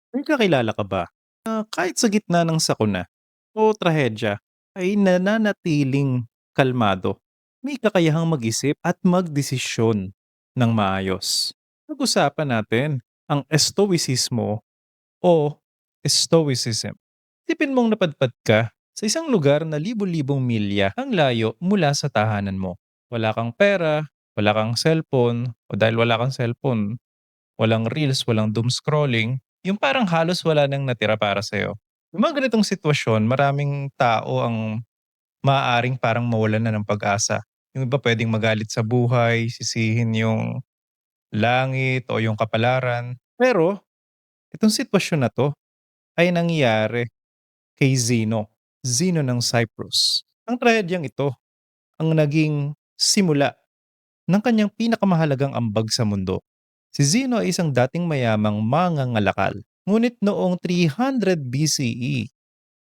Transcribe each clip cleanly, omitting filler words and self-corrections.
May kakilala ka ba na kahit sa gitna ng sakuna o trahedya ay nananatiling kalmado? May kakayahang mag-isip at magdesisyon ng maayos. Pag-usapan natin ang Stoicismo o Stoicism. Tipin mong napadpad ka sa isang lugar na libo-libong milya ang layo mula sa tahanan mo. Wala kang pera, wala kang cellphone, o dahil wala kang cellphone, walang reels, walang doom scrolling, yung parang halos wala nang natira para sa'yo. Yung mga ganitong sitwasyon, maraming tao ang maaaring parang mawalan na ng pag-asa. Yung iba puwedeng magalit sa buhay, sisihin yung langit o yung kapalaran. Pero itong sitwasyon na 'to ay nangyari kay Zeno, Zeno ng Cyprus. Ang trahedyang ito ang naging simula ng kanyang pinakamahalagang ambag sa mundo. Si Zeno ay isang dating mayamang mangangalakal. Ngunit noong 300 BCE,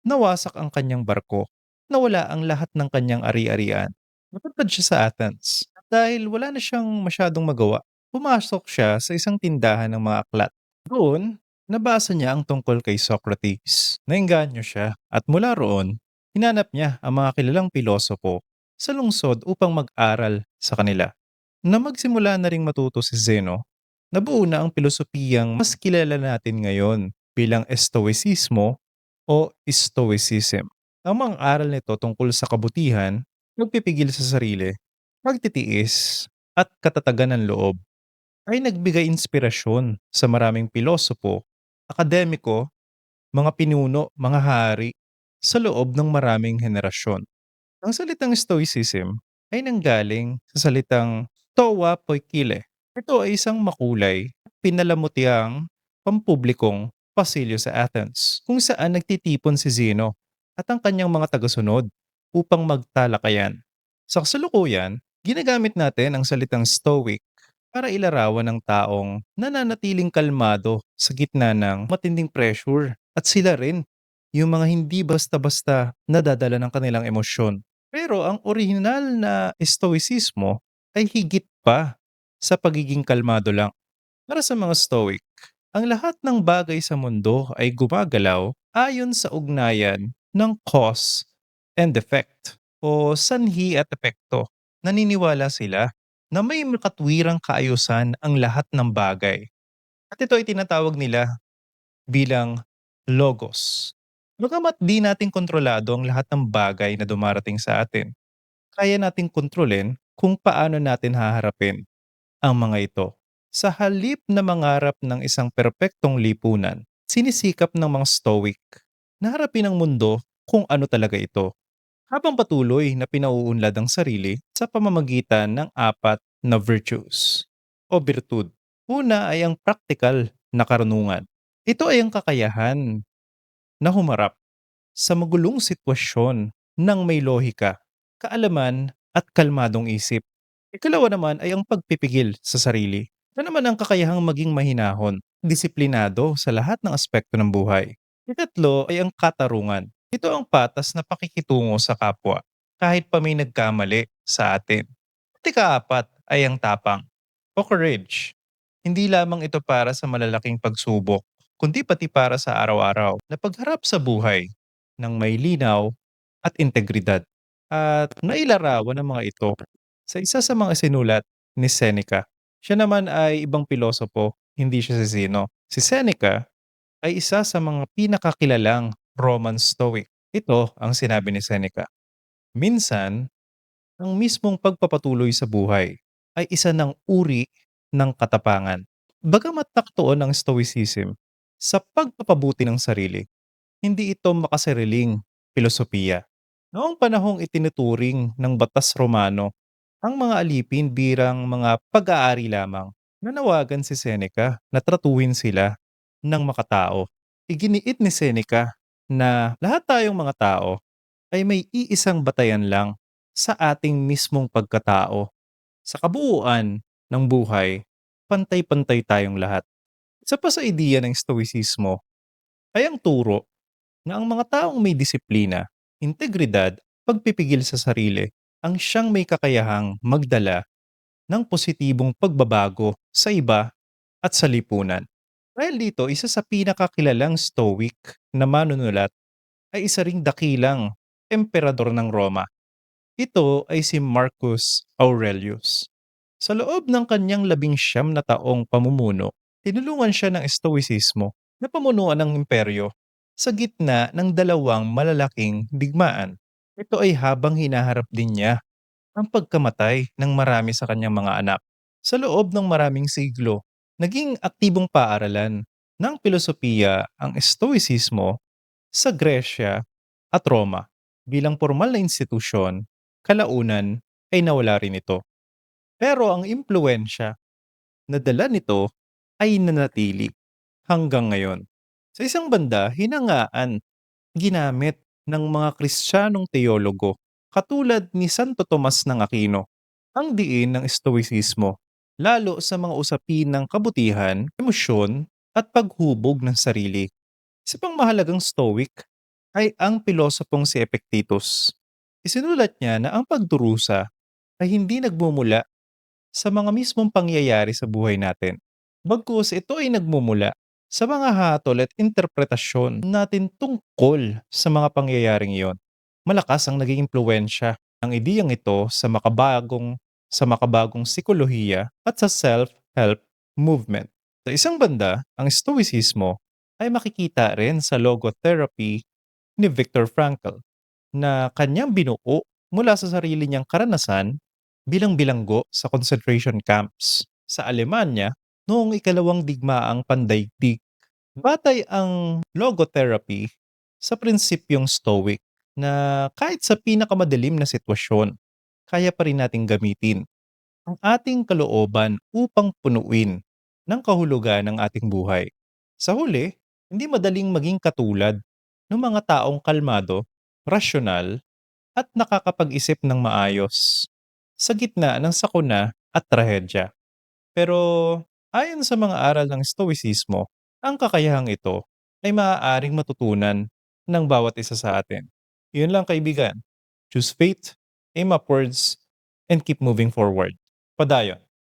nawasak ang kanyang barko. Nawala ang lahat ng kanyang ari-arian. Napadpad siya sa Athens. At dahil wala na siyang masyadong magawa, pumasok siya sa isang tindahan ng mga aklat. Doon, nabasa niya ang tungkol kay Socrates. Nainganyo siya at mula roon, hinanap niya ang mga kilalang pilosopo sa lungsod upang mag-aral sa kanila. Na magsimula na ring matuto si Zeno, nabuo na ang pilosopiyang mas kilala natin ngayon bilang Stoicismo o Stoicism. Ang mga aral nito tungkol sa kabutihan, pagpipigil sa sarili, pagtitiis, at katatagan ng loob ay nagbigay inspirasyon sa maraming pilosopo, akademiko, mga pinuno, mga hari sa loob ng maraming henerasyon. Ang salitang Stoicism ay nanggaling sa salitang Stoa Poikile. Ito ay isang makulay, pinalamutiang pampublikong pasilyo sa Athens kung saan nagtitipon si Zeno at ang kanyang mga tagasunod upang magtalakayan. Sa kasalukuyan, ginagamit natin ang salitang Stoic para ilarawan ng taong nananatiling kalmado sa gitna ng matinding pressure at sila rin yung mga hindi basta-basta nadadala ng kanilang emosyon. Pero ang orihinal na Stoicismo ay higit pa sa pagiging kalmado lang. Para sa mga Stoic, ang lahat ng bagay sa mundo ay gumagalaw ayon sa ugnayan ng cause and effect o sanhi at epekto. Naniniwala sila na may makatwirang kaayusan ang lahat ng bagay. At ito ay tinatawag nila bilang logos. Bagamat di natin kontrolado ang lahat ng bagay na dumarating sa atin, kaya nating kontrolin kung paano natin haharapin ang mga ito. Sa halip na mangarap ng isang perpektong lipunan, sinisikap ng mga Stoic na harapin ang mundo kung ano talaga ito, habang patuloy na pinauunlad ang sarili sa pamamagitan ng apat na virtues o birtud. Una ay ang practical na karunungan. Ito ay ang kakayahan na humarap sa magulong sitwasyon ng may lohika, kaalaman at kalmadong isip. Ikalawa naman ay ang pagpipigil sa sarili. Ito naman ang kakayahang maging mahinahon, disiplinado sa lahat ng aspekto ng buhay. Ikatlo ay ang katarungan. Ito ang patas na pakikitungo sa kapwa, kahit pa may nagkamali sa atin. At ikaapat ay ang tapang o courage. Hindi lamang ito para sa malalaking pagsubok, kundi pati para sa araw-araw na pagharap sa buhay ng may linaw at integridad. At nailarawan ng mga ito sa isa sa mga sinulat ni Seneca. Siya naman ay ibang pilosopo, hindi siya si Zeno. Si Seneca ay isa sa mga pinakakilalang Roman Stoic. Ito ang sinabi ni Seneca. Minsan, ang mismong pagpapatuloy sa buhay ay isa ng uri ng katapangan. Bagamat nakatuon ang Stoicism sa pagpapabuti ng sarili, hindi ito makasariling filosofiya. Noong panahong itinuturing ng Batas Romano ang mga alipin birang mga pag-aari lamang, nanawagan si Seneca na tratuhin sila ng makatao. Iginiit ni Seneca na lahat tayong mga tao ay may iisang batayan lang sa ating mismong pagkatao. Sa kabuuan ng buhay, pantay-pantay tayong lahat. Isa pa sa ideya ng Stoicismo ay ang turo na ang mga taong may disiplina, integridad, pagpipigil sa sarili ang siyang may kakayahang magdala ng positibong pagbabago sa iba at sa lipunan. Dahil dito, isa sa pinakakilalang Stoic na manunulat ay isa ring dakilang emperador ng Roma. Ito ay si Marcus Aurelius. Sa loob ng kanyang 19 na taong pamumuno, tinulungan siya ng Stoicismo na pamunuan ng imperyo sa gitna ng dalawang malalaking digmaan. Ito ay habang hinaharap din niya ang pagkamatay ng marami sa kanyang mga anak. Sa loob ng maraming siglo, naging aktibong paaralan ng filosofiya ang Stoicismo sa Gresya at Roma. Bilang formal na institusyon, kalaunan ay nawala rin ito. Pero ang impluensya na dala nito ay nanatili hanggang ngayon. Sa isang banda, hinangaan ginamit ng mga Kristiyanong teologo katulad ni Santo Tomas ng Aquino ang diin ng Stoicismo, lalo sa mga usapin ng kabutihan, emosyon at paghubog ng sarili. Isa pang mahalagang Stoic ay ang pilosopong si Epictetus. Isinulat niya na ang pagdurusa ay hindi nagmumula sa mga mismong pangyayari sa buhay natin. Bagkus ito ay nagmumula sa mga hatol at interpretasyon natin tungkol sa mga pangyayaring iyon. Malakas ang naging impluensya ng ideyang ito sa makabagong psikolohiya at sa self-help movement. Sa isang banda, ang Stoicismo ay makikita rin sa logotherapy ni Viktor Frankl na kanyang binuo mula sa sarili niyang karanasan bilang bilanggo sa concentration camps sa Alemanya noong ikalawang digmaang pandaigdig. Batay ang logotherapy sa prinsipyong Stoic na kahit sa pinakamadilim na sitwasyon, kaya pa rin nating gamitin ang ating kalooban upang punuin ng kahulugan ng ating buhay. Sa huli, hindi madaling maging katulad ng mga taong kalmado, rasyonal, at nakakapag-isip ng maayos sa gitna ng sakuna at trahedya. Pero ayon sa mga aral ng Stoicismo, ang kakayahang ito ay maaaring matutunan ng bawat isa sa atin. Yun lang kaibigan. Choose faith, aim upwards, and keep moving forward. Padayon.